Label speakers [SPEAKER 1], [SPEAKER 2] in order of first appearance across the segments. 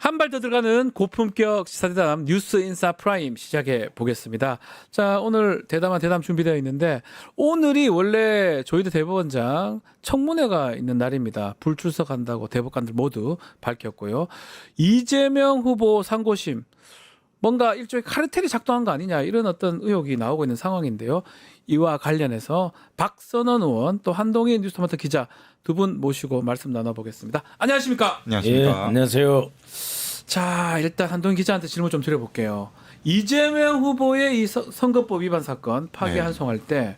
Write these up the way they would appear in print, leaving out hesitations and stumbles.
[SPEAKER 1] 한 발 더 들어가는 고품격 시사대담 뉴스 인사 프라임 시작해 보겠습니다. 자, 오늘 대담한 대담 준비되어 있는데 오늘이 원래 조희대 대법원장 청문회가 있는 날입니다. 불출석한다고 대법관들 모두 밝혔고요. 이재명 후보 상고심 뭔가 일종의 카르텔이 작동한 거 아니냐 이런 어떤 의혹이 나오고 있는 상황인데요. 이와 관련해서 박선원 의원 또 한동희 뉴스토마토 기자 두 분 모시고 말씀 나눠보겠습니다. 안녕하십니까?
[SPEAKER 2] 안녕하십니까?
[SPEAKER 3] 예, 안녕하세요.
[SPEAKER 1] 자, 일단 한동희 기자한테 질문 좀 드려볼게요. 이재명 후보의 이 선거법 위반 사건 파기환송할 때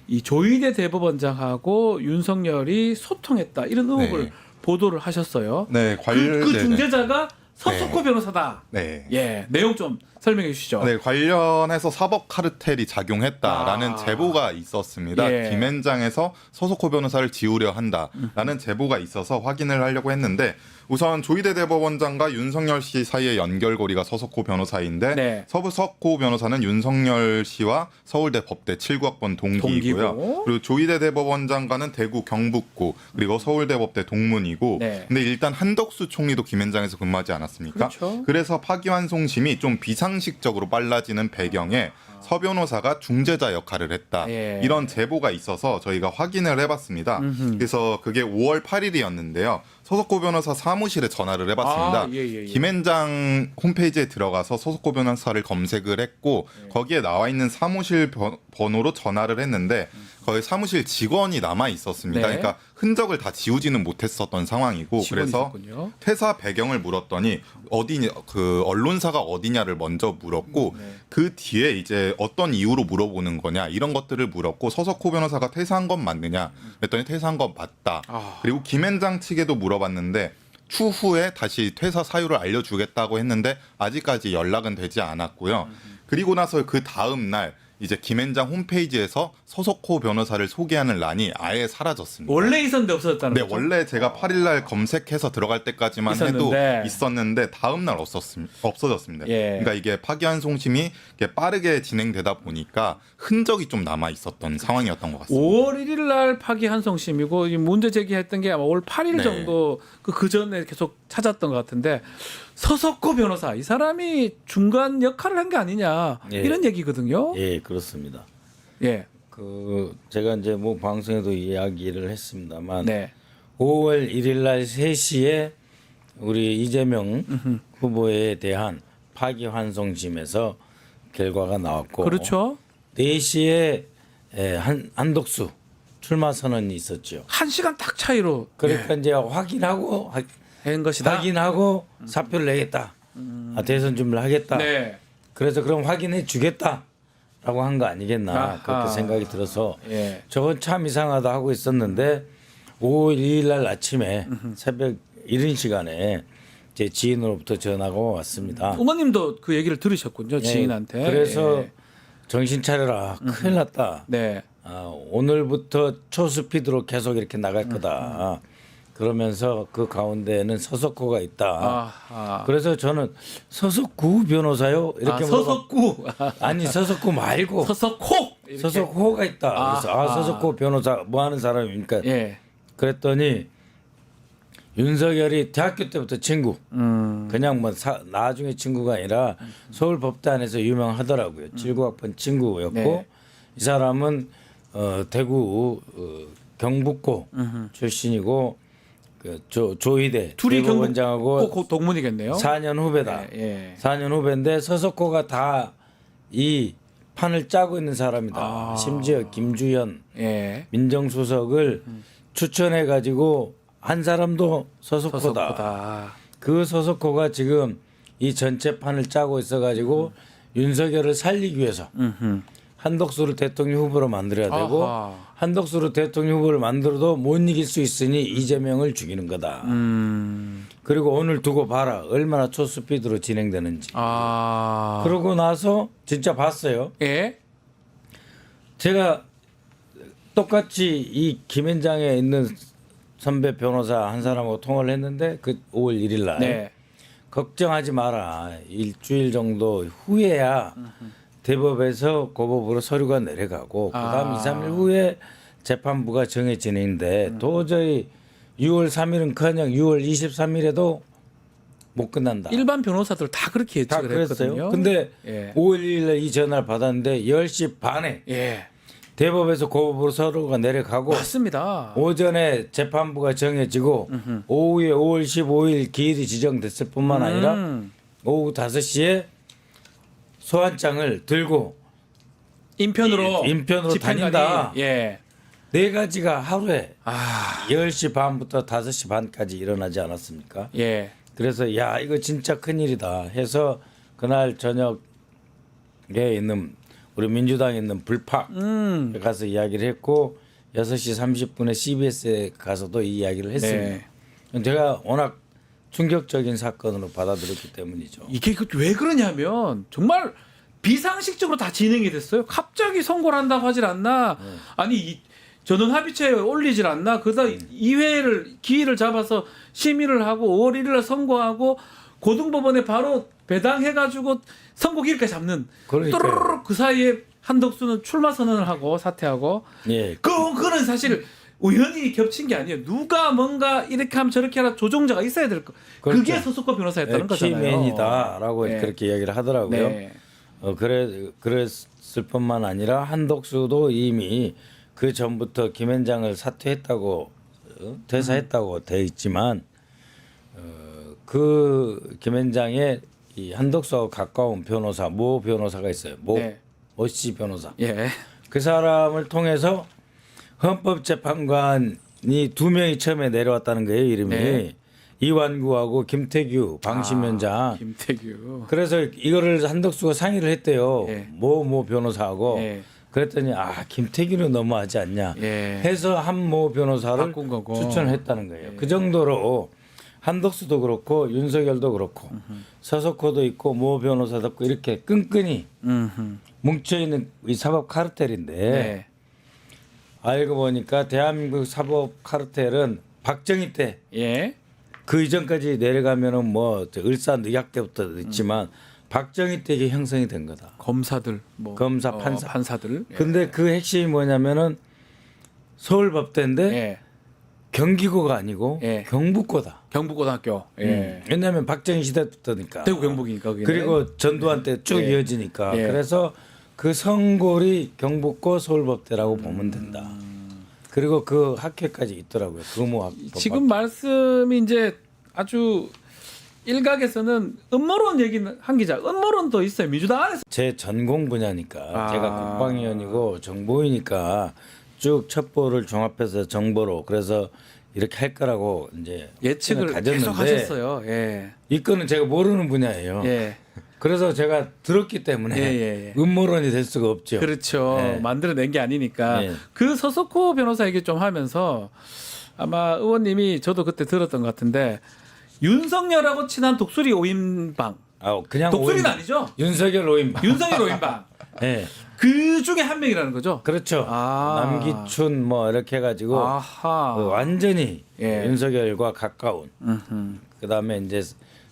[SPEAKER 1] 이 조희대 대법원장하고 윤석열이 소통했다 이런 의혹을
[SPEAKER 2] 네.
[SPEAKER 1] 보도를 하셨어요.
[SPEAKER 2] 네,
[SPEAKER 1] 그
[SPEAKER 2] 네네.
[SPEAKER 1] 중재자가 서석호
[SPEAKER 2] 네.
[SPEAKER 1] 변호사다.
[SPEAKER 2] 네.
[SPEAKER 1] 예, 내용 좀 설명해 주시죠.
[SPEAKER 2] 네, 관련해서 사법 카르텔이 작용했다라는 제보가 있었습니다.
[SPEAKER 1] 예.
[SPEAKER 2] 김앤장에서 서석호 변호사를 지우려 한다라는 제보가 있어서 확인을 하려고 했는데 우선 조희대 대법원장과 윤석열 씨 사이의 연결고리가 서석호 변호사인데
[SPEAKER 1] 네.
[SPEAKER 2] 서석호 변호사는 윤석열 씨와 서울대 법대 79학번 동기이고요.
[SPEAKER 1] 동기고.
[SPEAKER 2] 그리고 조희대 대법원장과는 대구 경북고 그리고 서울대 법대 동문이고
[SPEAKER 1] 네.
[SPEAKER 2] 근데 일단 한덕수 총리도 김앤장에서 근무하지 않았습니까?
[SPEAKER 1] 그렇죠.
[SPEAKER 2] 그래서 파기환송심이 좀 비상식적으로 빨라지는 배경에 서 변호사가 중재자 역할을 했다.
[SPEAKER 1] 예.
[SPEAKER 2] 이런 제보가 있어서 저희가 확인을 해봤습니다. 그래서 그게 5월 8일이었는데요. 서석호 변호사 사무실에 전화를 해봤습니다.
[SPEAKER 1] 예.
[SPEAKER 2] 김앤장 홈페이지에 들어가서 서석호 변호사를 검색을 했고 거기에 나와 있는 사무실 번호로 전화를 했는데 거기 사무실 직원이 남아 있었습니다.
[SPEAKER 1] 네.
[SPEAKER 2] 그러니까 흔적을 다 지우지는 못했었던 상황이고
[SPEAKER 1] 직원이
[SPEAKER 2] 그래서
[SPEAKER 1] 있었군요.
[SPEAKER 2] 퇴사 배경을 물었더니 어디냐 그 언론사가 어디냐를 먼저 물었고 그 뒤에 이제 어떤 이유로 물어보는 거냐 이런 것들을 물었고 서석호 변호사가 퇴사한 건 맞느냐 그랬더니 퇴사한 건 맞다. 그리고 김앤장 측에도 물어봤는데 추후에 다시 퇴사 사유를 알려주겠다고 했는데 아직까지 연락은 되지 않았고요. 그리고 나서 그 다음 날 이제 김앤장 홈페이지에서 서석호 변호사를 소개하는 란이 아예 사라졌습니다.
[SPEAKER 1] 원래 있었는데 없어졌다는
[SPEAKER 2] 네,
[SPEAKER 1] 거죠?
[SPEAKER 2] 원래 제가 8일날 검색해서 들어갈 때까지만
[SPEAKER 1] 있었는데.
[SPEAKER 2] 해도 있었는데 다음날 없어졌습니다.
[SPEAKER 1] 예.
[SPEAKER 2] 그러니까 이게 파기환송심이 이게 빠르게 진행되다 보니까 흔적이 좀 남아 있었던 상황이었던 것 같습니다.
[SPEAKER 1] 5월 1일 날 파기환송심이고 이 문제 제기했던 게 아마 5월 8일
[SPEAKER 2] 네.
[SPEAKER 1] 정도 그 전에 계속 찾았던 것 같은데 서석호 변호사 이 사람이 중간 역할을 한 게 아니냐
[SPEAKER 3] 예.
[SPEAKER 1] 이런 얘기거든요.
[SPEAKER 3] 예, 그렇습니다.
[SPEAKER 1] 예.
[SPEAKER 3] 그 제가 이제 뭐 방송에도 이야기를 했습니다만
[SPEAKER 1] 네.
[SPEAKER 3] 5월 1일 날 3시에 우리 이재명 후보에 대한 파기환송심에서 결과가 나왔고
[SPEAKER 1] 그렇죠.
[SPEAKER 3] 4시에 한덕수 출마 선언이 있었죠.
[SPEAKER 1] 1시간 딱 차이로
[SPEAKER 3] 그러니까 이제 확인하고
[SPEAKER 1] 된 것이다.
[SPEAKER 3] 확인하고 사표를 내겠다. 대선 준비를 하겠다.
[SPEAKER 1] 네.
[SPEAKER 3] 그래서 그럼 확인해 주겠다라고 한 거 아니겠나
[SPEAKER 1] 아하.
[SPEAKER 3] 그렇게 생각이 들어서
[SPEAKER 1] 예.
[SPEAKER 3] 저건 참 이상하다 하고 있었는데 5월 2일 날 아침에 새벽 이른 시간에 제 지인으로부터 전화가 왔습니다.
[SPEAKER 1] 어머님도 그 얘기를 들으셨군요.
[SPEAKER 3] 예,
[SPEAKER 1] 지인한테.
[SPEAKER 3] 그래서
[SPEAKER 1] 예.
[SPEAKER 3] 정신 차려라. 큰일 났다.
[SPEAKER 1] 네.
[SPEAKER 3] 오늘부터 초스피드로 계속 이렇게 나갈 거다. 그러면서 그 가운데는 서석호가 있다.
[SPEAKER 1] 아하.
[SPEAKER 3] 그래서 저는 서석구 변호사요 이렇게
[SPEAKER 1] 서석구.
[SPEAKER 3] 아니 서석구 말고
[SPEAKER 1] 서석호. 이렇게.
[SPEAKER 3] 서석호가 있다. 그래서
[SPEAKER 1] 아하.
[SPEAKER 3] 서석호 변호사 뭐 하는 사람입니까?
[SPEAKER 1] 예.
[SPEAKER 3] 그랬더니 윤석열이 대학교 때부터 친구. 그냥 뭐 나중에 친구가 아니라 서울 법대 안에서 유명하더라고요. 79학번 친구였고
[SPEAKER 1] 네.
[SPEAKER 3] 이 사람은 대구 경북고 출신이고 그 조희대
[SPEAKER 1] 둘이
[SPEAKER 3] 대법원장하고
[SPEAKER 1] 경북 동문이겠네요.
[SPEAKER 3] 4년 후배다.
[SPEAKER 1] 예.
[SPEAKER 3] 4년 후배인데 서석호가 다 이 판을 짜고 있는 사람이다. 심지어 김주현
[SPEAKER 1] 예.
[SPEAKER 3] 민정수석을 추천해 가지고 한 사람도 서석호다.
[SPEAKER 1] 서석호다.
[SPEAKER 3] 그 서석호가 지금 이 전체 판을 짜고 있어 가지고 윤석열을 살리기 위해서 한덕수를 대통령 후보로 만들어야 되고
[SPEAKER 1] 아하.
[SPEAKER 3] 한덕수를 대통령 후보를 만들어도 못 이길 수 있으니 이재명을 죽이는 거다. 그리고 오늘 두고 봐라. 얼마나 초스피드로 진행되는지.
[SPEAKER 1] 아.
[SPEAKER 3] 그러고 나서 진짜 봤어요.
[SPEAKER 1] 예.
[SPEAKER 3] 제가 똑같이 이 김앤장에 있는 선배 변호사 한 사람하고 통화를 했는데 그 5월 1일 날
[SPEAKER 1] 네.
[SPEAKER 3] 걱정하지 마라. 일주일 정도 후에야 대법에서 고법으로 서류가 내려가고 그다음 2, 3일 후에 재판부가 정해지는데 도저히 6월 3일은 커녕 6월 23일에도 못 끝난다.
[SPEAKER 1] 일반 변호사들 다 그렇게
[SPEAKER 3] 다
[SPEAKER 1] 예측을 했거든요.
[SPEAKER 3] 그랬어요. 근데
[SPEAKER 1] 예.
[SPEAKER 3] 5월 1일에 이 전화를 받았는데 10시 반에
[SPEAKER 1] 예.
[SPEAKER 3] 대법에서 고법으로 서로가 내려가고
[SPEAKER 1] 맞습니다.
[SPEAKER 3] 오전에 재판부가 정해지고 오후에 5월 15일 기일이 지정됐을 뿐만 아니라 오후 5시에 소환장을 들고
[SPEAKER 1] 인편으로
[SPEAKER 3] 인편으로
[SPEAKER 1] 집행관이,
[SPEAKER 3] 다닌다.
[SPEAKER 1] 예.
[SPEAKER 3] 네 가지가 하루에
[SPEAKER 1] 아,
[SPEAKER 3] 10시 반부터 5시 반까지 일어나지 않았습니까?
[SPEAKER 1] 예.
[SPEAKER 3] 그래서 야 이거 진짜 큰일이다 해서 그날 저녁에 있는 우리 민주당에 있는 불팍에 가서 이야기를 했고 6시 30분에 CBS에 가서도 이 이야기를 했습니다. 제가 워낙 충격적인 사건으로 받아들였기 때문이죠.
[SPEAKER 1] 이게 왜 그러냐면 정말 비상식적으로 다 진행이 됐어요. 갑자기 선고를 한다고 하질 않나. 아니 전원 합의체에 올리질 않나. 그러다 기일을 잡아서 심의를 하고 5월 1일에 선고하고 고등법원에 바로 배당해가지고 선고 기일까지 잡는.
[SPEAKER 3] 그러니까요.
[SPEAKER 1] 또르르 그 사이에 한덕수는 출마 선언을 하고 사퇴하고.
[SPEAKER 3] 예.
[SPEAKER 1] 그거는 사실 우연히 겹친 게 아니에요. 누가 뭔가 이렇게 하면 저렇게 하라 조종자가 있어야 될 거.
[SPEAKER 3] 그렇죠.
[SPEAKER 1] 그게 서석호 변호사였다는 거잖아요.
[SPEAKER 3] 키맨이다라고
[SPEAKER 1] 네.
[SPEAKER 3] 그렇게 이야기를 하더라고요.
[SPEAKER 1] 네.
[SPEAKER 3] 그랬을 뿐만 아니라 한덕수도 이미 그 전부터 김현장을 사퇴했다고 퇴사했다고 돼 있지만 그 김현장의 이 한덕수하고 가까운 변호사 모 변호사가 있어요.
[SPEAKER 1] 네.
[SPEAKER 3] 모씨 변호사.
[SPEAKER 1] 예.
[SPEAKER 3] 그 사람을 통해서 헌법재판관이 2명이 처음에 내려왔다는 거예요. 이름이
[SPEAKER 1] 네.
[SPEAKER 3] 이완구하고 김태규 방심위원장.
[SPEAKER 1] 김태규.
[SPEAKER 3] 그래서 이거를 한덕수가 상의를 했대요.
[SPEAKER 1] 예.
[SPEAKER 3] 모 변호사하고.
[SPEAKER 1] 예.
[SPEAKER 3] 그랬더니 김태규는 너무하지 않냐
[SPEAKER 1] 예.
[SPEAKER 3] 해서 한 모 변호사를
[SPEAKER 1] 바꾼 거고.
[SPEAKER 3] 추천을 했다는 거예요. 그 정도로 한덕수도 그렇고 윤석열도 그렇고 서석호도 있고 모 변호사도 있고 이렇게 끈끈이 뭉쳐있는 이 사법 카르텔인데
[SPEAKER 1] 네.
[SPEAKER 3] 알고 보니까 대한민국 사법 카르텔은 박정희 때
[SPEAKER 1] 예.
[SPEAKER 3] 그 이전까지 내려가면은 뭐 을사늑약 때부터 있지만 박정희 때 이게 형성이 된 거다.
[SPEAKER 1] 검사들 뭐
[SPEAKER 3] 검사, 판사.
[SPEAKER 1] 판사들. 예.
[SPEAKER 3] 근데 그 핵심이 뭐냐면은 서울법대인데
[SPEAKER 1] 예.
[SPEAKER 3] 경기고가 아니고
[SPEAKER 1] 예.
[SPEAKER 3] 경북고다.
[SPEAKER 1] 경북고등학교. 예.
[SPEAKER 3] 왜냐하면 박정희 시대부터니까.
[SPEAKER 1] 대구 경북이니까 거기는.
[SPEAKER 3] 그리고 전두환 때 쭉
[SPEAKER 1] 예.
[SPEAKER 3] 이어지니까.
[SPEAKER 1] 예.
[SPEAKER 3] 그래서 그 성골이 경북고 서울법대라고 보면 된다. 그리고 그 학회까지 있더라고요. 교무학.
[SPEAKER 1] 지금 말씀이 이제 아주 일각에서는 음모론 얘기는 한 기자 음모론도 있어요. 민주당 안에서.
[SPEAKER 3] 제 전공 분야니까
[SPEAKER 1] 아.
[SPEAKER 3] 제가 국방위원이고 정보위니까 쭉 첩보를 종합해서 정보로 그래서 이렇게 할 거라고 이제
[SPEAKER 1] 예측을
[SPEAKER 3] 가졌는데
[SPEAKER 1] 계속 하셨어요. 예.
[SPEAKER 3] 이 건은 제가 모르는 분야예요.
[SPEAKER 1] 예.
[SPEAKER 3] 그래서 제가 들었기 때문에
[SPEAKER 1] 예.
[SPEAKER 3] 음모론이 될 수가 없죠.
[SPEAKER 1] 그렇죠.
[SPEAKER 3] 네.
[SPEAKER 1] 만들어낸 게 아니니까.
[SPEAKER 3] 네.
[SPEAKER 1] 그 서석호 변호사 얘기 좀 하면서 아마 의원님이 저도 그때 들었던 것 같은데 윤석열하고 친한 독수리 5인방.
[SPEAKER 3] 그냥
[SPEAKER 1] 독수리는
[SPEAKER 3] 오인방.
[SPEAKER 1] 아니죠.
[SPEAKER 3] 윤석열 5인방.
[SPEAKER 1] 윤석열 5인방.
[SPEAKER 3] 네.
[SPEAKER 1] 그 중에 한 명이라는 거죠.
[SPEAKER 3] 그렇죠. 남기춘 뭐 이렇게 해가지고
[SPEAKER 1] 아하.
[SPEAKER 3] 완전히
[SPEAKER 1] 예.
[SPEAKER 3] 윤석열과 가까운. 그다음에 이제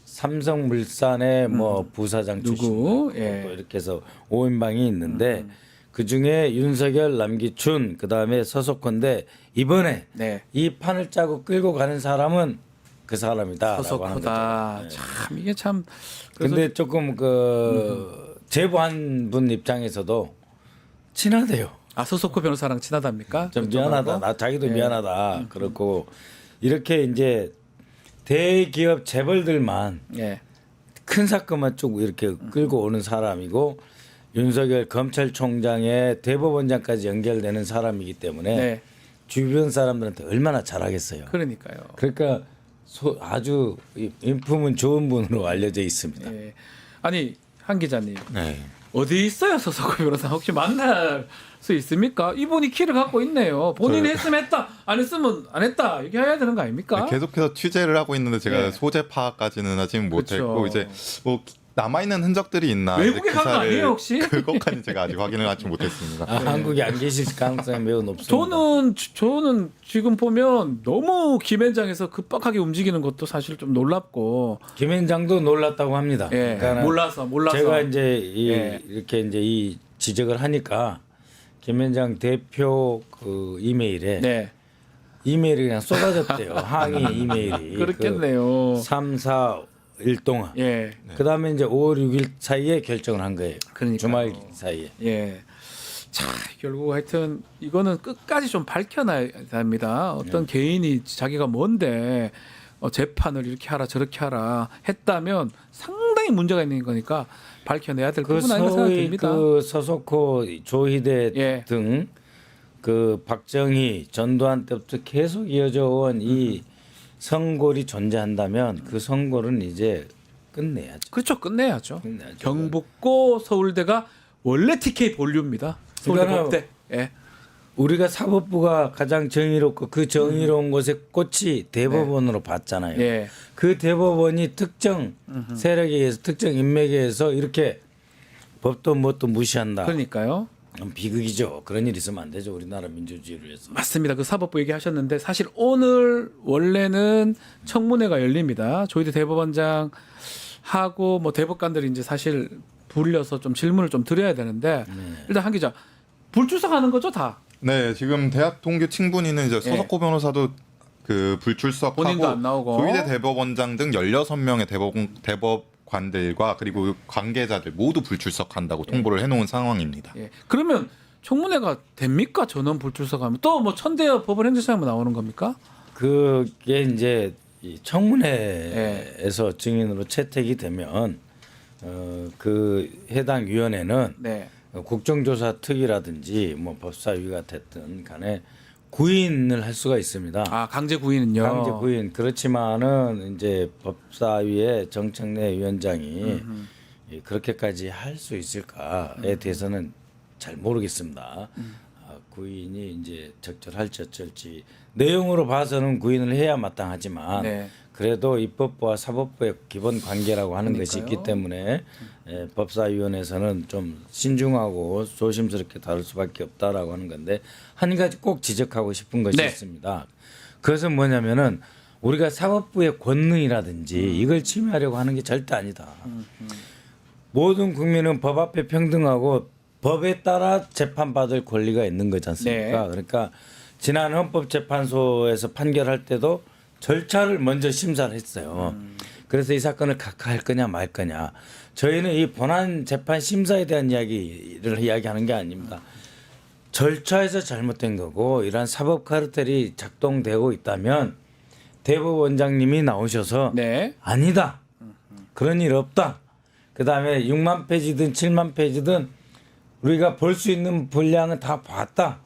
[SPEAKER 3] 삼성물산의 뭐 부사장 출신
[SPEAKER 1] 누구?
[SPEAKER 3] 뭐
[SPEAKER 1] 예.
[SPEAKER 3] 이렇게 해서 5인방이 있는데 그 중에 윤석열, 남기춘 그다음에 서석호인데 이번에
[SPEAKER 1] 네.
[SPEAKER 3] 이 판을 짜고 끌고 가는 사람은 그 사람이다라고 하는
[SPEAKER 1] 서석호다.
[SPEAKER 3] 거죠.
[SPEAKER 1] 참 이게 참. 그래서
[SPEAKER 3] 근데 조금 그 제보한 분 입장에서도 친하대요.
[SPEAKER 1] 서석호 변호사랑 친하답니까?
[SPEAKER 3] 좀 미안하다. 나 자기도
[SPEAKER 1] 예.
[SPEAKER 3] 미안하다. 그렇고 이렇게 이제 대기업 재벌들만
[SPEAKER 1] 예.
[SPEAKER 3] 큰 사건만 쭉 이렇게 끌고 오는 사람이고 윤석열 검찰총장의 대법원장까지 연결되는 사람이기 때문에
[SPEAKER 1] 네.
[SPEAKER 3] 주변 사람들한테 얼마나 잘하겠어요.
[SPEAKER 1] 그러니까요.
[SPEAKER 3] 그러니까 아주 인품은 좋은 분으로 알려져 있습니다.
[SPEAKER 1] 예. 아니 한 기자님
[SPEAKER 3] 네.
[SPEAKER 1] 어디 있어요 서석호 변호사 혹시 만날 수 있습니까? 이분이 키를 갖고 있네요. 본인이 했으면 했다, 안 했으면 안 했다 얘기해야 되는 거 아닙니까?
[SPEAKER 2] 계속해서 취재를 하고 있는데 제가
[SPEAKER 1] 네.
[SPEAKER 2] 소재 파악까지는 아직 못했고
[SPEAKER 1] 그렇죠.
[SPEAKER 2] 이제 뭐 남아 있는 흔적들이 있나
[SPEAKER 1] 외국에
[SPEAKER 2] 이제
[SPEAKER 1] 간 거 아니에요 혹시?
[SPEAKER 2] 그것까지 제가 아직 확인을 하지 못했습니다.
[SPEAKER 3] 한국에 안 계실 가능성이 매우 높습니다.
[SPEAKER 1] 저는 지금 보면 너무 김현장에서 급박하게 움직이는 것도 사실 좀 놀랍고.
[SPEAKER 3] 김현장도 놀랐다고 합니다.
[SPEAKER 1] 예.
[SPEAKER 3] 그러니까
[SPEAKER 1] 몰라서.
[SPEAKER 3] 제가 이제
[SPEAKER 1] 예.
[SPEAKER 3] 이렇게 이제 이 지적을 하니까 김현장 대표 그 이메일에
[SPEAKER 1] 네.
[SPEAKER 3] 이메일이 그냥 쏟아졌대요. 항의 이메일이.
[SPEAKER 1] 그렇겠네요.
[SPEAKER 3] 3, 4 일 동안.
[SPEAKER 1] 예.
[SPEAKER 3] 그다음에 이제 5월 6일 사이에 결정을 한 거예요.
[SPEAKER 1] 그러니까요.
[SPEAKER 3] 주말 사이에.
[SPEAKER 1] 예. 자, 결국 하여튼 이거는 끝까지 좀 밝혀놔야 합니다. 어떤 개인이 자기가 뭔데 재판을 이렇게 하라 저렇게 하라 했다면 상당히 문제가 있는 거니까 밝혀내야 될
[SPEAKER 3] 그
[SPEAKER 1] 부분 아닌가
[SPEAKER 3] 소위
[SPEAKER 1] 생각됩니다.
[SPEAKER 3] 그 서석호 조희대
[SPEAKER 1] 예.
[SPEAKER 3] 등 그 박정희 전두환 때부터 계속 이어져 온 이 성골이 존재한다면 그 성골은 이제 끝내야죠.
[SPEAKER 1] 그렇죠. 끝내야죠.
[SPEAKER 3] 끝내야죠.
[SPEAKER 1] 경북고 서울대가 원래 TK 본류입니다. 서울대
[SPEAKER 3] 그러니까는
[SPEAKER 1] 법대. 예.
[SPEAKER 3] 우리가 사법부가 가장 정의롭고 그 정의로운 곳의 꽃이 대법원으로 봤잖아요.
[SPEAKER 1] 예.
[SPEAKER 3] 그 대법원이 특정 세력에 의해서 특정 인맥에 의해서 이렇게 법도 뭣도 무시한다.
[SPEAKER 1] 그러니까요.
[SPEAKER 3] 비극이죠. 그런 일 있으면 안 되죠. 우리나라 민주주의를 위해서.
[SPEAKER 1] 맞습니다. 그 사법부 얘기하셨는데 사실 오늘 원래는 청문회가 열립니다. 조희대 대법원장 하고 뭐 대법관들이 이제 사실 불려서 좀 질문을 좀 드려야 되는데 일단 한 기자 불출석하는 거죠 다.
[SPEAKER 2] 네, 지금 대학 동기 친분이는 이제 서석호 변호사도 그 불출석하고
[SPEAKER 1] 본인도 안 나오고.
[SPEAKER 2] 조희대 대법원장 등 16명의 대법관들과 그리고 관계자들 모두 불출석한다고 통보를 해놓은 상황입니다.
[SPEAKER 1] 예. 그러면 청문회가 됩니까? 전원 불출석하면 또 뭐 천대여 법원 행정처장만 나오는 겁니까?
[SPEAKER 3] 그게 이제 이 청문회에서 증인으로 채택이 되면 그 해당 위원회는
[SPEAKER 1] 네.
[SPEAKER 3] 국정조사 특위라든지 뭐 법사위가 됐든 간에 구인을 할 수가 있습니다.
[SPEAKER 1] 아 강제 구인은요.
[SPEAKER 3] 강제 구인 그렇지만은 이제 법사위의 정청래 위원장이 그렇게까지 할 수 있을까에 대해서는 잘 모르겠습니다. 구인이 이제 적절할지 어쩔지 내용으로 봐서는 구인을 해야 마땅하지만
[SPEAKER 1] 네.
[SPEAKER 3] 그래도 입법부와 사법부의 기본 관계라고 하는 것이
[SPEAKER 1] 그러니까요.
[SPEAKER 3] 있기 때문에 법사위원회에서는 좀 신중하고 조심스럽게 다룰 수밖에 없다라고 하는 건데 한 가지 꼭 지적하고 싶은 것이
[SPEAKER 1] 네.
[SPEAKER 3] 있습니다. 그것은 뭐냐면은 우리가 사법부의 권능이라든지 이걸 침해하려고 하는 게 절대 아니다. 모든 국민은 법 앞에 평등하고 법에 따라 재판받을 권리가 있는 거지 않습니까?
[SPEAKER 1] 네.
[SPEAKER 3] 그러니까 지난 헌법재판소에서 판결할 때도 절차를 먼저 심사를 했어요. 그래서 이 사건을 각하할 거냐 말 거냐. 저희는 이 본안 재판 심사에 대한 이야기를 이야기하는 게 아닙니다. 절차에서 잘못된 거고 이러한 사법 카르텔이 작동되고 있다면 대법원장님이 나오셔서
[SPEAKER 1] 네.
[SPEAKER 3] 아니다. 그런 일 없다. 그다음에 6만 페이지든 7만 페이지든 우리가 볼 수 있는 분량은 다 봤다.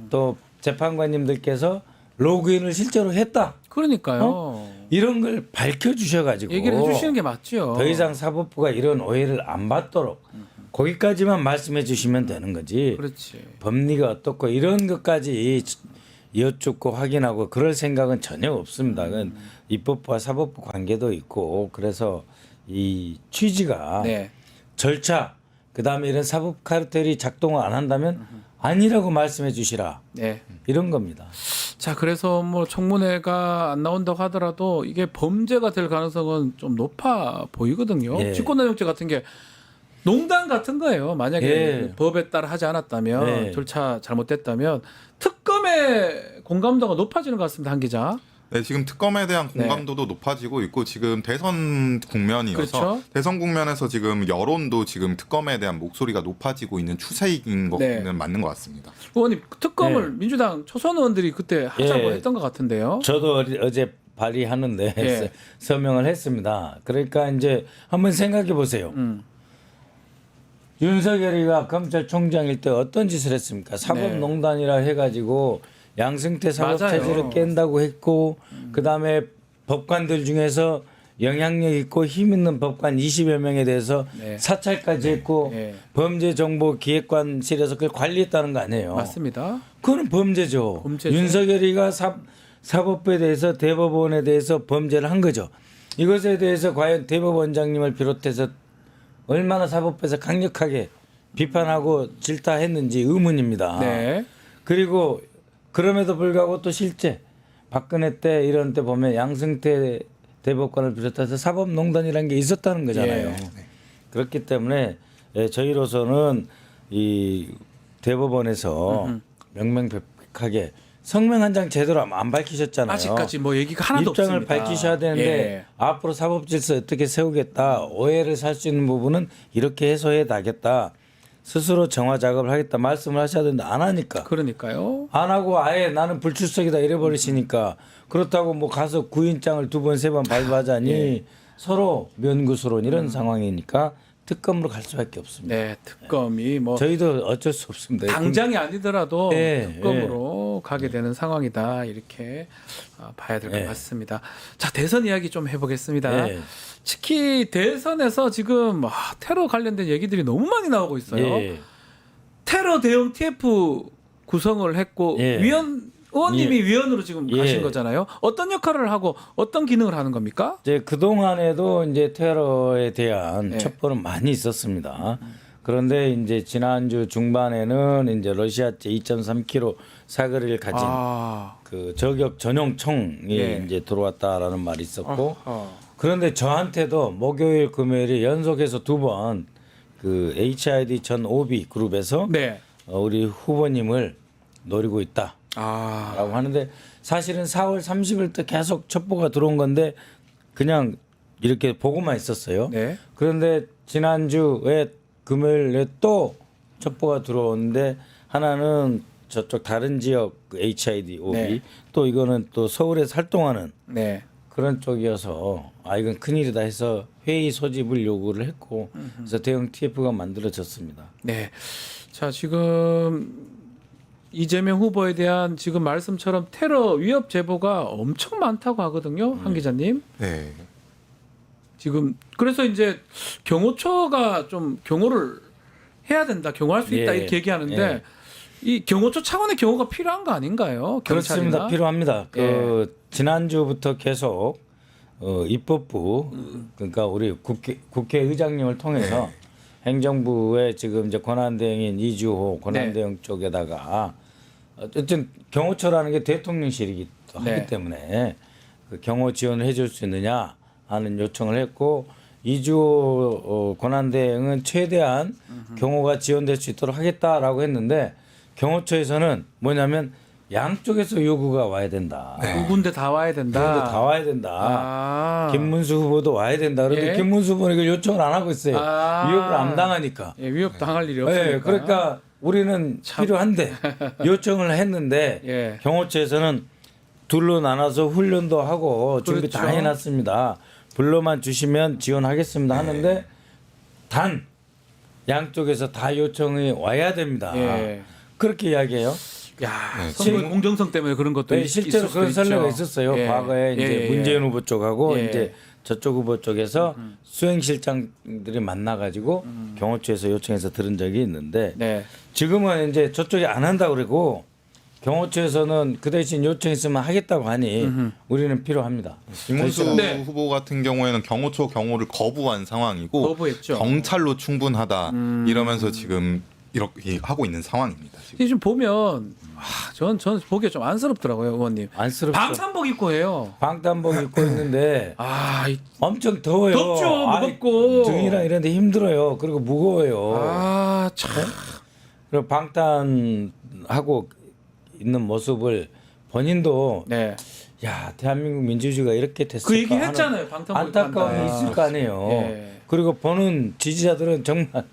[SPEAKER 3] 또 재판관님들께서 로그인을 실제로 했다.
[SPEAKER 1] 그러니까요.
[SPEAKER 3] 이런 걸 밝혀 주셔 가지고
[SPEAKER 1] 얘기를 해주시는 게 맞죠.
[SPEAKER 3] 더 이상 사법부가 이런 오해를 안 받도록 거기까지만 말씀해 주시면 되는 거지.
[SPEAKER 1] 그렇지.
[SPEAKER 3] 법리가 어떻고 이런 것까지 여쭙고 확인하고 그럴 생각은 전혀 없습니다. 그건 입법부와 사법부 관계도 있고 그래서 이 취지가
[SPEAKER 1] 네.
[SPEAKER 3] 절차 그다음에 이런 사법 카르텔이 작동을 안 한다면 아니라고 말씀해 주시라.
[SPEAKER 1] 네.
[SPEAKER 3] 이런 겁니다.
[SPEAKER 1] 자, 그래서 뭐 청문회가 안 나온다고 하더라도 이게 범죄가 될 가능성은 좀 높아 보이거든요.
[SPEAKER 3] 예.
[SPEAKER 1] 직권남용죄 같은 게 농단 같은 거예요. 만약에
[SPEAKER 3] 예.
[SPEAKER 1] 법에 따라 하지 않았다면
[SPEAKER 3] 예.
[SPEAKER 1] 절차 잘못됐다면 특검의 공감도가 높아지는 것 같습니다. 한 기자.
[SPEAKER 2] 네, 지금 특검에 대한 공감도도 높아지고 있고 지금 대선 국면이어서
[SPEAKER 1] 그렇죠.
[SPEAKER 2] 대선 국면에서 지금 여론도 지금 특검에 대한 목소리가 높아지고 있는 추세인 거는
[SPEAKER 1] 네.
[SPEAKER 2] 맞는 것 같습니다.
[SPEAKER 1] 의원님 특검을
[SPEAKER 3] 네.
[SPEAKER 1] 민주당 초선 의원들이 그때 하자고
[SPEAKER 3] 예.
[SPEAKER 1] 했던 것 같은데요.
[SPEAKER 3] 저도 어제 발의하는데
[SPEAKER 1] 예.
[SPEAKER 3] 서명을 했습니다. 그러니까 이제 한번 생각해 보세요. 윤석열이가 검찰총장일 때 어떤 짓을 했습니까? 사법농단이라 해가지고 양승태 사법체제를
[SPEAKER 1] 맞아요.
[SPEAKER 3] 깬다고 했고 그다음에 법관들 중에서 영향력 있고 힘 있는 법관 20여 명에 대해서
[SPEAKER 1] 네.
[SPEAKER 3] 사찰까지 했고
[SPEAKER 1] 네.
[SPEAKER 3] 범죄정보기획관실에서 그걸 관리했다는 거 아니에요.
[SPEAKER 1] 맞습니다.
[SPEAKER 3] 그거는 범죄죠.
[SPEAKER 1] 범죄죠.
[SPEAKER 3] 윤석열이가 사법부에 대해서 대법원에 대해서 범죄를 한 거죠. 이것에 대해서 과연 대법원장님을 비롯해서 얼마나 사법부에서 강력하게 비판하고 질타했는지 의문입니다.
[SPEAKER 1] 네.
[SPEAKER 3] 그리고 그럼에도 불구하고 또 실제 박근혜 때 이런 때 보면 양승태 대법관을 비롯해서 사법농단이라는 게 있었다는 거잖아요.
[SPEAKER 1] 예.
[SPEAKER 3] 그렇기 때문에 저희로서는 이 대법원에서 명명백백하게 성명 한 장 제대로 안 밝히셨잖아요.
[SPEAKER 1] 아직까지 뭐 얘기가 하나도
[SPEAKER 3] 입장을
[SPEAKER 1] 없습니다.
[SPEAKER 3] 밝히셔야 되는데
[SPEAKER 1] 예.
[SPEAKER 3] 앞으로 사법질서 어떻게 세우겠다. 오해를 살 수 있는 부분은 이렇게 해소해 나겠다. 스스로 정화 작업을 하겠다 말씀을 하셔야 되는데 안 하니까.
[SPEAKER 1] 그러니까요.
[SPEAKER 3] 안 하고 아예 나는 불출석이다 이래버리시니까 그렇다고 뭐 가서 구인장을 2번 3번 발부하자니
[SPEAKER 1] 예.
[SPEAKER 3] 서로 면구스러운 이런 상황이니까 특검으로 갈 수밖에 없습니다.
[SPEAKER 1] 네, 특검이 뭐
[SPEAKER 3] 저희도 어쩔 수 없습니다.
[SPEAKER 1] 당장이 아니더라도
[SPEAKER 3] 예,
[SPEAKER 1] 특검으로 가게 되는 상황이다 이렇게 봐야 될 것
[SPEAKER 3] 예.
[SPEAKER 1] 같습니다. 자, 대선 이야기 좀 해보겠습니다.
[SPEAKER 3] 예.
[SPEAKER 1] 특히 대선에서 지금 테러 관련된 얘기들이 너무 많이 나오고 있어요.
[SPEAKER 3] 예.
[SPEAKER 1] 테러 대응 TF 구성을 했고
[SPEAKER 3] 예.
[SPEAKER 1] 의원님이 위원으로 지금
[SPEAKER 3] 예.
[SPEAKER 1] 가신 거잖아요. 어떤 역할을 하고 어떤 기능을 하는 겁니까?
[SPEAKER 3] 이제 그 동안에도 이제 테러에 대한
[SPEAKER 1] 네.
[SPEAKER 3] 첩보는 많이 있었습니다. 그런데 이제 지난주 중반에는 이제 러시아제 2.3kg 사거리를 가진 그 저격 전용총이
[SPEAKER 1] 예.
[SPEAKER 3] 이제 들어왔다라는 말이 있었고
[SPEAKER 1] 어허.
[SPEAKER 3] 그런데 저한테도 목요일 금요일에 연속해서 2번 그 HID 전 오비 그룹에서
[SPEAKER 1] 네.
[SPEAKER 3] 우리 후보님을 노리고 있다. 라고 하는데 사실은 4월 30일부터 계속 첩보가 들어온 건데 그냥 이렇게 보고만 있었어요.
[SPEAKER 1] 네.
[SPEAKER 3] 그런데 지난주에 금요일에 또 첩보가 들어오는데 하나는 저쪽 다른 지역 HID 오비
[SPEAKER 1] 네.
[SPEAKER 3] 또 이거는 또 서울에서 활동하는
[SPEAKER 1] 네.
[SPEAKER 3] 그런 쪽이어서 이건 큰일이다 해서 회의 소집을 요구를 했고 그래서 대응 TF가 만들어졌습니다.
[SPEAKER 1] 네. 자, 지금 이재명 후보에 대한 지금 말씀처럼 테러 위협 제보가 엄청 많다고 하거든요. 한 기자님.
[SPEAKER 2] 네.
[SPEAKER 1] 지금 그래서 이제 경호처가 좀 경호를 해야 된다. 경호할 수 있다
[SPEAKER 3] 예.
[SPEAKER 1] 이렇게 얘기하는데
[SPEAKER 3] 예.
[SPEAKER 1] 이 경호처 차원의 경호가 필요한 거 아닌가요?
[SPEAKER 3] 그렇습니다.
[SPEAKER 1] 경찰이나?
[SPEAKER 3] 필요합니다.
[SPEAKER 1] 예.
[SPEAKER 3] 그 지난주부터 계속 입법부 그러니까 우리 국회의장님을 통해서 행정부의 지금 이제 권한대행인 이주호 권한대행 쪽에다가 어쨌든 경호처라는 게 대통령실이기
[SPEAKER 1] 네.
[SPEAKER 3] 하기 때문에 그 경호 지원을 해줄 수 있느냐 하는 요청을 했고 이주호 권한대행은 최대한 경호가 지원될 수 있도록 하겠다라고 했는데 경호처에서는 뭐냐면 양쪽에서 요구가 와야 된다.
[SPEAKER 1] 두 군데 다 와야 된다.
[SPEAKER 3] 두 군데 다 와야 된다.
[SPEAKER 1] 아.
[SPEAKER 3] 김문수 후보도 와야 된다. 그런데
[SPEAKER 1] 예.
[SPEAKER 3] 김문수 후보는 이걸 요청을 안 하고 있어요.
[SPEAKER 1] 아.
[SPEAKER 3] 위협을 안 당하니까.
[SPEAKER 1] 예, 위협 당할 일이 없으니까.
[SPEAKER 3] 네, 그러니까 우리는 필요한데 요청을 했는데
[SPEAKER 1] 예.
[SPEAKER 3] 경호처에서는 둘로 나눠서 훈련도 하고 준비 다
[SPEAKER 1] 그렇죠.
[SPEAKER 3] 해놨습니다. 불러만 주시면 지원하겠습니다 하는데 단 양쪽에서 다 요청이 와야 됩니다.
[SPEAKER 1] 예.
[SPEAKER 3] 그렇게 이야기해요.
[SPEAKER 1] 야,
[SPEAKER 2] 네,
[SPEAKER 1] 선거
[SPEAKER 3] 지금-
[SPEAKER 1] 공정성 때문에 그런 것도
[SPEAKER 3] 네,
[SPEAKER 1] 있-
[SPEAKER 3] 실제로
[SPEAKER 1] 있을 수도
[SPEAKER 3] 그런 선례가
[SPEAKER 1] 있죠.
[SPEAKER 3] 있었어요.
[SPEAKER 1] 예.
[SPEAKER 3] 과거에 이제
[SPEAKER 1] 예, 예.
[SPEAKER 3] 문재인 후보 쪽하고
[SPEAKER 1] 예.
[SPEAKER 3] 이제 저쪽 후보 쪽에서 수행실장들이 만나가지고 경호처에서 요청해서 들은 적이 있는데
[SPEAKER 1] 네.
[SPEAKER 3] 지금은 이제 저쪽이 안 한다고 그러고 경호처에서는 그 대신 요청했으면 하겠다고 하니 우리는 필요합니다.
[SPEAKER 2] 김문수
[SPEAKER 1] 네.
[SPEAKER 2] 후보 같은 경우에는 경호처 경호를 거부한 상황이고
[SPEAKER 1] 거부했죠.
[SPEAKER 2] 경찰로 충분하다 이러면서 지금 이렇게 하고 있는 상황입니다. 지금.
[SPEAKER 1] 이게 좀 보면 전 보기에 좀 안쓰럽더라고요, 의원님.
[SPEAKER 3] 안쓰럽죠.
[SPEAKER 1] 방탄복 입고 해요.
[SPEAKER 3] 방탄복 입고 있는데 엄청 더워요.
[SPEAKER 1] 덥죠,
[SPEAKER 3] 아이,
[SPEAKER 1] 무겁고.
[SPEAKER 3] 등이랑 이런 데 힘들어요. 그리고 무거워요.
[SPEAKER 1] 참.
[SPEAKER 3] 그리고 방탄하고 있는 모습을 본인도
[SPEAKER 1] 네.
[SPEAKER 3] 야 대한민국 민주주의가 이렇게 됐을까
[SPEAKER 1] 그 얘기
[SPEAKER 3] 하는
[SPEAKER 1] 했잖아요. 방탄복
[SPEAKER 3] 안타까움이
[SPEAKER 1] 입고 한다.
[SPEAKER 3] 있을 거 아니에요.
[SPEAKER 1] 예.
[SPEAKER 3] 그리고 보는 지지자들은 정말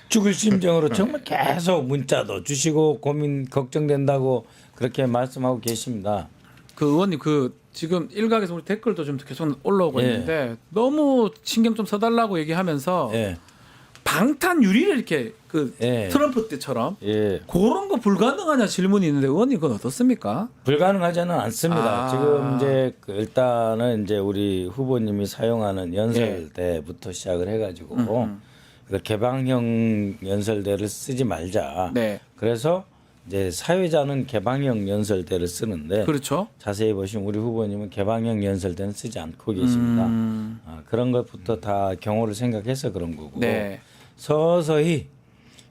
[SPEAKER 3] 죽을 심정으로 정말 계속 문자도 주시고 고민 걱정된다고 그렇게 말씀하고 계십니다.
[SPEAKER 1] 그 의원님 그 지금 일각에서 우리 댓글도 좀 계속 올라오고
[SPEAKER 3] 예.
[SPEAKER 1] 있는데 너무 신경 좀 써달라고 얘기하면서
[SPEAKER 3] 예.
[SPEAKER 1] 방탄 유리를 이렇게 그
[SPEAKER 3] 예.
[SPEAKER 1] 트럼프 때처럼
[SPEAKER 3] 예.
[SPEAKER 1] 그런 거 불가능하냐 질문이 있는데 의원님 그건 어떻습니까?
[SPEAKER 3] 불가능하지는 않습니다.
[SPEAKER 1] 아.
[SPEAKER 3] 지금 이제 그 일단은 이제 우리 후보님이 사용하는 연설대부터 시작을 해가지고 그 개방형 연설대를 쓰지 말자.
[SPEAKER 1] 네.
[SPEAKER 3] 그래서 이제 사회자는 개방형 연설대를 쓰는데
[SPEAKER 1] 그렇죠.
[SPEAKER 3] 자세히 보시면 우리 후보님은 개방형 연설대는 쓰지 않고 계십니다. 그런 것부터 다 경호를 생각해서 그런 거고
[SPEAKER 1] 네.
[SPEAKER 3] 서서히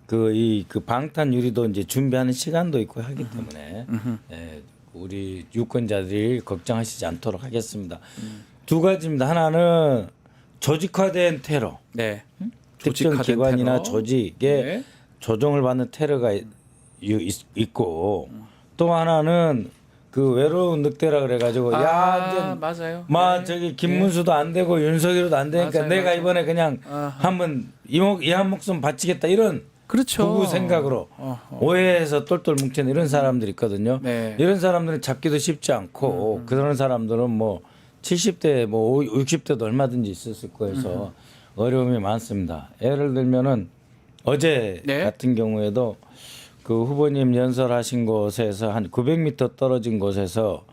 [SPEAKER 3] 그 방탄 유리도 이제 준비하는 시간도 있고 하기 때문에 예, 우리 유권자들이 걱정하시지 않도록 하겠습니다. 두 가지입니다. 하나는 조직화된 테러,
[SPEAKER 1] 네.
[SPEAKER 3] 특정
[SPEAKER 1] 조직화된
[SPEAKER 3] 기관이나
[SPEAKER 1] 테러.
[SPEAKER 3] 조직에
[SPEAKER 1] 네.
[SPEAKER 3] 조종을 받는 테러가 있고 또 하나는 그 외로운 늑대라 그래가지고 야 이제
[SPEAKER 1] 맞아요.
[SPEAKER 3] 막
[SPEAKER 1] 네.
[SPEAKER 3] 저기 김문수도 안 되고 윤석열도 안 되니까
[SPEAKER 1] 맞아요,
[SPEAKER 3] 내가
[SPEAKER 1] 맞아요.
[SPEAKER 3] 이번에 그냥
[SPEAKER 1] 아하.
[SPEAKER 3] 한번 이 한 목숨 바치겠다 이런
[SPEAKER 1] 그렇죠.
[SPEAKER 3] 부부 생각으로 오해해서 똘똘 뭉치는 이런 사람들이 있거든요.
[SPEAKER 1] 네.
[SPEAKER 3] 이런 사람들은 잡기도 쉽지 않고 그런 사람들은 뭐 70대 뭐 60대도 얼마든지 있었을 거여서 어려움이 많습니다. 예를 들면은 어제
[SPEAKER 1] 네.
[SPEAKER 3] 같은 경우에도 그 후보님 연설하신 곳에서 한 900m 떨어진 곳에서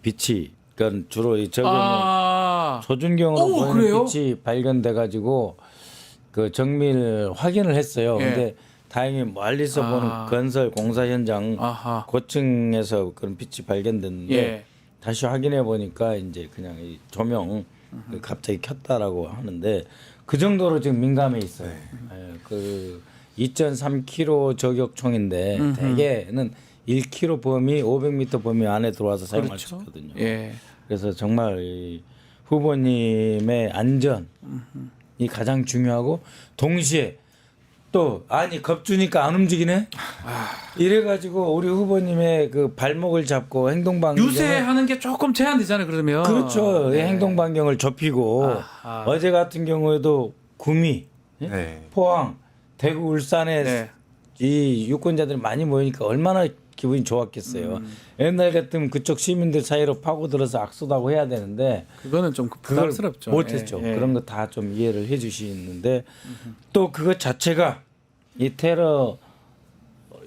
[SPEAKER 3] 빛이 그러니까 주로 이 저경 조준경으로
[SPEAKER 1] 오,
[SPEAKER 3] 보이는
[SPEAKER 1] 그래요?
[SPEAKER 3] 빛이 발견돼 가지고 그 정밀 확인을 했어요.
[SPEAKER 1] 예.
[SPEAKER 3] 근데 다행히 멀리서 보는 건설 공사 현장
[SPEAKER 1] 아하.
[SPEAKER 3] 고층에서 그런 빛이 발견됐는데
[SPEAKER 1] 예.
[SPEAKER 3] 다시 확인해 보니까 이제 그냥 이 조명 그 갑자기 켰다라고 하는데 그 정도로 지금 민감해 있어요. 예, 그 2.3kg 저격총인데 대개는 1kg 범위, 500m 범위 안에 들어와서 사용할 수 있거든요.
[SPEAKER 1] 예.
[SPEAKER 3] 그래서 정말 이 후보님의 안전이 가장 중요하고 동시에 또 아니 겁주니까 안 움직이네. 이래가지고 우리 후보님의 그 발목을 잡고 행동 반경
[SPEAKER 1] 유세하는 게 조금 제한되잖아요. 그러면
[SPEAKER 3] 그렇죠.
[SPEAKER 1] 네.
[SPEAKER 3] 행동 반경을 좁히고
[SPEAKER 1] 아하.
[SPEAKER 3] 어제 같은 경우에도 구미, 예?
[SPEAKER 2] 네.
[SPEAKER 3] 포항, 대구, 울산에
[SPEAKER 1] 네.
[SPEAKER 3] 이 유권자들이 많이 모이니까 얼마나 기분이 좋았겠어요. 옛날 같으면 그쪽 시민들 사이로 파고들어서 악수도 하고 해야 되는데
[SPEAKER 1] 그거는 좀
[SPEAKER 3] 그걸
[SPEAKER 1] 부담스럽죠.
[SPEAKER 3] 못했죠.
[SPEAKER 1] 예, 예.
[SPEAKER 3] 그런 거 다 좀 이해를 해주시는데 또 그것 자체가 이 테러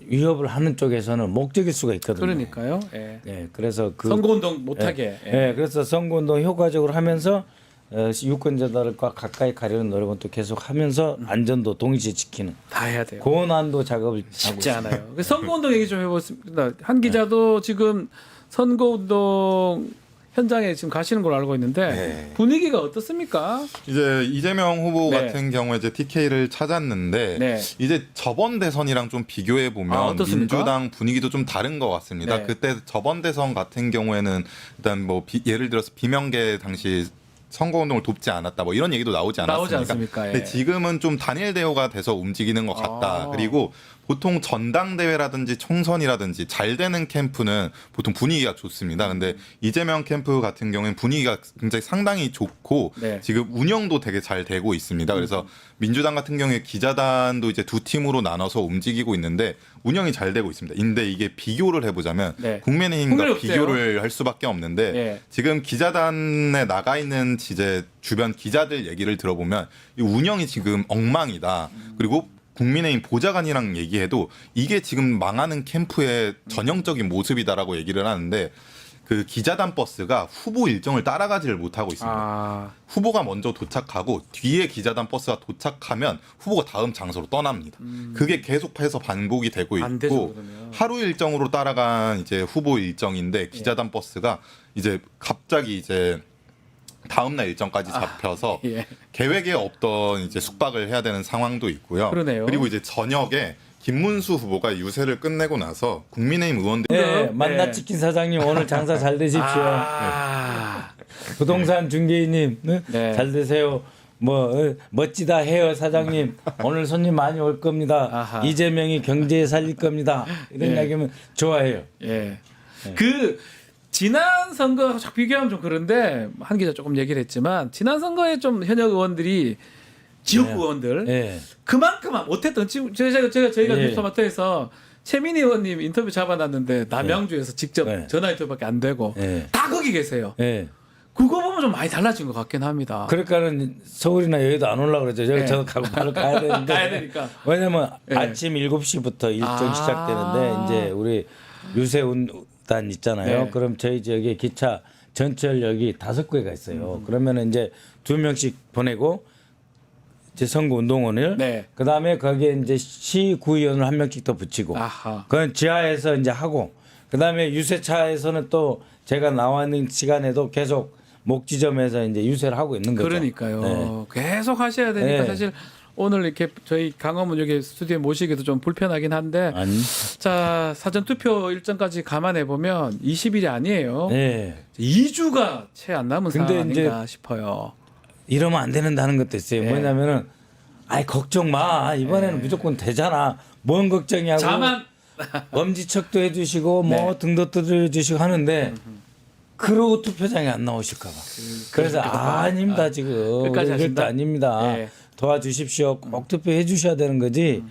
[SPEAKER 3] 위협을 하는 쪽에서는 목적일 수가 있거든요.
[SPEAKER 1] 그러니까요. 예.
[SPEAKER 3] 예, 그래서 그
[SPEAKER 1] 선거운동 못하게.
[SPEAKER 3] 예, 그래서 선거운동 효과적으로 하면서 유권자들과 가까이 가려는 노력은 또 계속하면서 안전도 동시에 지키는
[SPEAKER 1] 다 해야 돼요.
[SPEAKER 3] 고난도 작업을 하고
[SPEAKER 1] 쉽지
[SPEAKER 3] 있습니다.
[SPEAKER 1] 않아요. 그 선거운동 얘기 좀 해보겠습니다. 한 기자도 지금 선거운동 현장에 지금 가시는 걸로 알고 있는데
[SPEAKER 2] 네.
[SPEAKER 1] 분위기가 어떻습니까?
[SPEAKER 2] 이제 이재명 후보
[SPEAKER 1] 네.
[SPEAKER 2] 같은 경우에 이제 TK를 찾았는데
[SPEAKER 1] 네.
[SPEAKER 2] 이제 저번 대선이랑 좀 비교해 보면
[SPEAKER 1] 어떻습니까?
[SPEAKER 2] 민주당 분위기도 좀 다른 것 같습니다.
[SPEAKER 1] 네.
[SPEAKER 2] 그때 저번 대선 같은 경우에는 일단 뭐 예를 들어서 비명계 당시 선거운동을 돕지 않았다 뭐 이런 얘기도 나오지
[SPEAKER 1] 나오지
[SPEAKER 2] 않았습니까?
[SPEAKER 1] 않습니까? 예.
[SPEAKER 2] 근데 지금은 좀 단일 대우가 돼서 움직이는 것 같다.
[SPEAKER 1] 아.
[SPEAKER 2] 그리고 보통 전당대회라든지 총선이라든지 잘 되는 캠프는 보통 분위기가 좋습니다. 근데 이재명 캠프 같은 경우에는 분위기가 굉장히 상당히 좋고
[SPEAKER 1] 네.
[SPEAKER 2] 지금 운영도 되게 잘 되고 있습니다. 그래서 민주당 같은 경우에 기자단도 이제 두 팀으로 나눠서 움직이고 있는데 운영이 잘 되고 있습니다. 근데 이게 비교를 해보자면
[SPEAKER 1] 네.
[SPEAKER 2] 국민의힘과
[SPEAKER 1] 국민의
[SPEAKER 2] 비교를 할 수밖에 없는데
[SPEAKER 1] 네.
[SPEAKER 2] 지금 기자단에 나가 있는 이제 주변 기자들 얘기를 들어보면 이 운영이 지금 엉망이다. 그리고 국민의힘 보좌관이랑 얘기해도 이게 지금 망하는 캠프의 전형적인 모습이다라고 얘기를 하는데 그 기자단 버스가 후보 일정을 따라가지를 못하고 있습니다.
[SPEAKER 1] 아,
[SPEAKER 2] 후보가 먼저 도착하고 뒤에 기자단 버스가 도착하면 후보가 다음 장소로 떠납니다. 그게 계속해서 반복이 되고
[SPEAKER 1] 안 되죠,
[SPEAKER 2] 있고
[SPEAKER 1] 그러면.
[SPEAKER 2] 하루 일정으로 따라간 이제 후보 일정인데 기자단 버스가 이제 갑자기 이제 다음 날 일정까지 잡혀서
[SPEAKER 1] 예.
[SPEAKER 2] 계획에 없던 이제 숙박을 해야 되는 상황도 있고요.
[SPEAKER 1] 그러네요.
[SPEAKER 2] 그리고 이제 저녁에 김문수 후보가 유세를 끝내고 나서 국민의힘 의원들
[SPEAKER 3] 예,
[SPEAKER 1] 네.
[SPEAKER 3] 만나치킨 사장님 오늘 장사 잘 되십시오.
[SPEAKER 1] 아,
[SPEAKER 3] 부동산 중개인님
[SPEAKER 1] 네.
[SPEAKER 3] 잘 되세요. 뭐 멋지다 헤어 사장님 오늘 손님 많이 올 겁니다.
[SPEAKER 1] 아하.
[SPEAKER 3] 이재명이 경제에 살릴 겁니다. 이런
[SPEAKER 1] 예.
[SPEAKER 3] 이야기하면 좋아해요.
[SPEAKER 1] 예. 그 지난 선거 쫙 비교하면 좀 그런데 한 기자 조금 얘기를 했지만 지난 선거에 좀 현역 의원들이 지역구 의원들
[SPEAKER 3] 예.
[SPEAKER 1] 그만큼 못했던 지금 저희가
[SPEAKER 3] 예.
[SPEAKER 1] 뉴스토마토에서 최민희 의원님 인터뷰 잡아놨는데 남양주에서 직접
[SPEAKER 3] 예.
[SPEAKER 1] 전화 인터뷰밖에 안 되고
[SPEAKER 3] 예.
[SPEAKER 1] 다 거기 계세요.
[SPEAKER 3] 예.
[SPEAKER 1] 그거 보면 좀 많이 달라진 것 같긴 합니다.
[SPEAKER 3] 그러니까는 서울이나 여의도 안 올라 그러죠.
[SPEAKER 1] 네.
[SPEAKER 3] 저도 가고 바로 가야 되는데.
[SPEAKER 1] 가야 되니까.
[SPEAKER 3] 왜냐면
[SPEAKER 1] 네.
[SPEAKER 3] 아침 7시부터 일정
[SPEAKER 1] 아.
[SPEAKER 3] 시작되는데 이제 우리 유세운단 있잖아요.
[SPEAKER 1] 네.
[SPEAKER 3] 그럼 저희 지역에 기차 전철역이 5개가 있어요. 그러면은 이제 2명씩 보내고 이제 선거운동원을
[SPEAKER 1] 네.
[SPEAKER 3] 그다음에 거기에 이제 시구의원을 1명씩 더 붙이고
[SPEAKER 1] 아하.
[SPEAKER 3] 그건 지하에서 이제 하고 그다음에 유세차에서는 또 제가 나와 있는 시간에도 계속 목지점에서 이제 유세를 하고 있는 거죠.
[SPEAKER 1] 그러니까요.
[SPEAKER 3] 네.
[SPEAKER 1] 계속 하셔야 되니까
[SPEAKER 3] 네.
[SPEAKER 1] 사실 오늘 이렇게 저희 강화문 여기 스튜디오에 모시기도 좀 불편하긴 한데
[SPEAKER 3] 아니.
[SPEAKER 1] 자 사전 투표 일정까지 감안해 보면 20일이 아니에요.
[SPEAKER 3] 네.
[SPEAKER 1] 2주가 채 안 남은
[SPEAKER 3] 근데
[SPEAKER 1] 상황 아닌가 싶어요.
[SPEAKER 3] 이러면 안 된다는 것도 있어요.
[SPEAKER 1] 네.
[SPEAKER 3] 뭐냐면은 아이 걱정 마. 이번에는
[SPEAKER 1] 네.
[SPEAKER 3] 무조건 되잖아. 뭔 걱정이냐고. 엄지척도 해주시고 뭐
[SPEAKER 1] 네.
[SPEAKER 3] 등도 두드려주시고 하는데 그러고 투표장에 안 나오실까봐. 그래서 아닙니다 지금.
[SPEAKER 1] 끝까지
[SPEAKER 3] 그럴 때
[SPEAKER 1] 하신다?
[SPEAKER 3] 아닙니다.
[SPEAKER 1] 네.
[SPEAKER 3] 도와주십시오. 꼭 투표해 주셔야 되는 거지.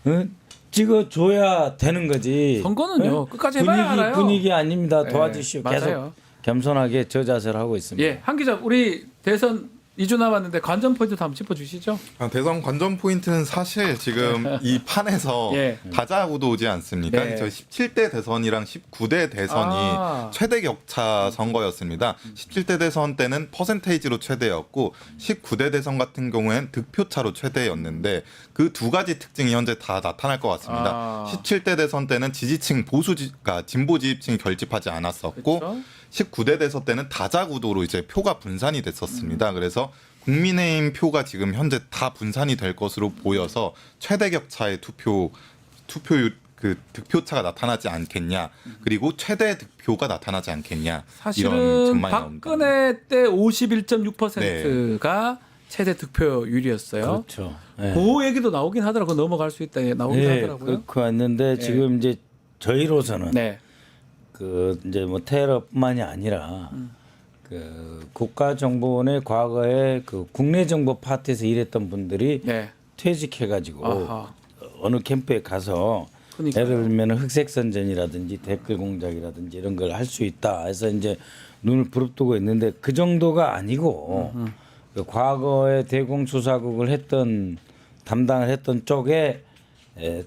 [SPEAKER 3] 응? 찍어줘야 되는 거지.
[SPEAKER 1] 선거는요,
[SPEAKER 3] 응?
[SPEAKER 1] 끝까지 해봐야 알아요.
[SPEAKER 3] 분위기 아닙니다.
[SPEAKER 1] 네,
[SPEAKER 3] 도와주시오.
[SPEAKER 1] 맞아요.
[SPEAKER 3] 계속 겸손하게 저 자세를 하고 있습니다.
[SPEAKER 1] 예, 한 기자 우리 대선 2주 남았는데 관전 포인트도 한번 짚어주시죠.
[SPEAKER 2] 대선 관전 포인트는 사실 지금 이 판에서
[SPEAKER 1] 예.
[SPEAKER 2] 다자구도 오지 않습니까?
[SPEAKER 1] 네.
[SPEAKER 2] 저 17대 대선이랑 19대 대선이
[SPEAKER 1] 아.
[SPEAKER 2] 최대 격차 선거였습니다. 17대 대선 때는 퍼센테이지로 최대였고 19대 대선 같은 경우엔 득표차로 최대였는데 그 두 가지 특징이 현재 다 나타날 것 같습니다.
[SPEAKER 1] 아.
[SPEAKER 2] 17대 대선 때는 지지층 그러니까 진보 지지층이 결집하지 않았었고
[SPEAKER 1] 그렇죠.
[SPEAKER 2] 19대 대선 때는 다자구도로 이제 표가 분산이 됐었습니다. 그래서 국민의힘 표가 지금 현재 다 분산이 될 것으로 보여서 최대 격차의 투표율 그 득표차가 나타나지 않겠냐, 그리고 최대 득표가 나타나지 않겠냐 이런
[SPEAKER 1] 사실은
[SPEAKER 2] 전망이 나옵니다.
[SPEAKER 1] 박근혜 때 51.6%가 최대 득표율이었어요.
[SPEAKER 3] 그렇죠. 예.
[SPEAKER 1] 그 얘기도 나오긴 하더라고. 넘어갈 수 있다. 나오긴
[SPEAKER 3] 예,
[SPEAKER 1] 하더라고요.
[SPEAKER 3] 그렇고 왔는데 지금 이제 저희로서는
[SPEAKER 1] 네.
[SPEAKER 3] 그 이제 뭐 테러뿐만이 아니라 그 국가정보원의 과거에 그 국내정보 파트에서 일했던 분들이
[SPEAKER 1] 네.
[SPEAKER 3] 퇴직해가지고
[SPEAKER 1] 아하.
[SPEAKER 3] 어느 캠프에 가서
[SPEAKER 1] 그러니까요.
[SPEAKER 3] 예를 들면 흑색선전이라든지 댓글 공작이라든지 이런 걸 할 수 있다 해서 이제 눈을 부릅뜨고 있는데 그 정도가 아니고 그 과거에 대공수사국을 담당을 했던 쪽에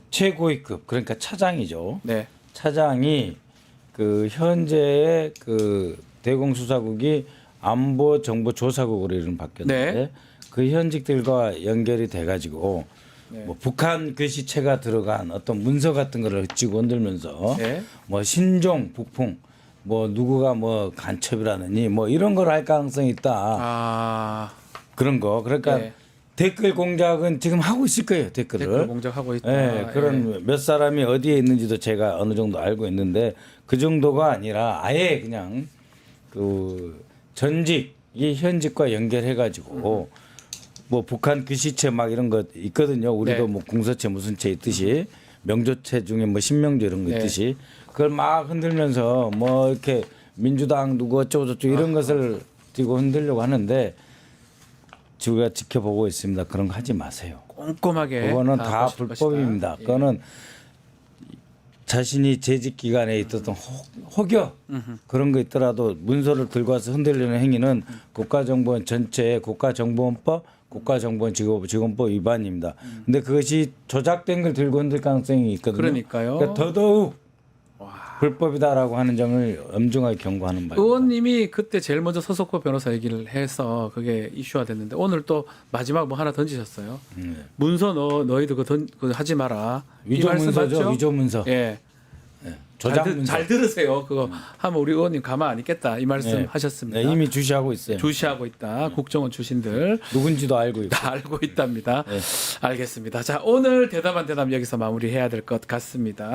[SPEAKER 3] 최고위급 그러니까 차장이죠.
[SPEAKER 1] 네.
[SPEAKER 3] 차장이 그 현재의 그 대공수사국이 안보정보조사국으로 이름 바뀌었는데
[SPEAKER 1] 네.
[SPEAKER 3] 그 현직들과 연결이 돼가지고
[SPEAKER 1] 네.
[SPEAKER 3] 뭐 북한 글씨체가 들어간 어떤 문서 같은 거를 쥐고 흔들면서
[SPEAKER 1] 네.
[SPEAKER 3] 뭐 신종 북풍 뭐 누구가 뭐 간첩이라느니 뭐 이런 걸 할 가능성이 있다
[SPEAKER 1] 아,
[SPEAKER 3] 그런 거 그러니까
[SPEAKER 1] 네.
[SPEAKER 3] 댓글 공작은 지금 하고 있을 거예요 댓글을.
[SPEAKER 1] 댓글 공작하고 있다.
[SPEAKER 3] 예, 그런 몇 사람이 어디에 있는지도 제가 어느 정도 알고 있는데 그 정도가 아니라 아예 그냥 그 전직이 현직과 연결해 가지고 뭐 북한 글씨체 막 이런 거 있거든요. 우리도
[SPEAKER 1] 네.
[SPEAKER 3] 뭐 궁서체 무슨 체 있듯이 명조체 중에 뭐 신명조 이런 거
[SPEAKER 1] 네.
[SPEAKER 3] 있듯이 그걸 막 흔들면서 뭐 이렇게 민주당 누구 어쩌고 저쩌고 이런 것을 띄고 흔들려고 하는데 우리가 지켜보고 있습니다. 그런 거 하지 마세요.
[SPEAKER 1] 꼼꼼하게.
[SPEAKER 3] 그거는 다
[SPEAKER 1] 보실
[SPEAKER 3] 불법입니다.
[SPEAKER 1] 것이다. 예.
[SPEAKER 3] 그거는 자신이 재직 기간에 있었던 혹여 그런 거 있더라도 문서를 들고 와서 흔들리는 행위는 국가정보원 전체의 국가정보원법, 국가정보원직원법 위반입니다. 근데 그것이 조작된 걸 들고 흔들 가능성이 있거든요.
[SPEAKER 1] 그러니까요.
[SPEAKER 3] 그러니까 더더욱 불법이다라고 하는 점을 엄중하게 경고하는 바입니다.
[SPEAKER 1] 의원님이 그때 제일 먼저 서석호 변호사 얘기를 해서 그게 이슈화 됐는데 오늘 또 마지막 뭐 하나 던지셨어요. 문서 너희도 그거 하지 마라. 이
[SPEAKER 3] 위조
[SPEAKER 1] 말씀
[SPEAKER 3] 문서죠.
[SPEAKER 1] 맞죠?
[SPEAKER 3] 위조 문서.
[SPEAKER 1] 예.
[SPEAKER 3] 조작 문서.
[SPEAKER 1] 잘 들으세요. 그거 하면 우리 의원님 가만 안 있겠다. 이 말씀
[SPEAKER 3] 네.
[SPEAKER 1] 하셨습니다.
[SPEAKER 3] 네, 이미 주시하고 있어요.
[SPEAKER 1] 주시하고 있다. 국정원 출신들
[SPEAKER 3] 누군지도 알고 있고.
[SPEAKER 1] 다 알고 있답니다.
[SPEAKER 3] 네.
[SPEAKER 1] 알겠습니다. 자, 오늘 대담한 대담 여기서 마무리해야 될 것 같습니다.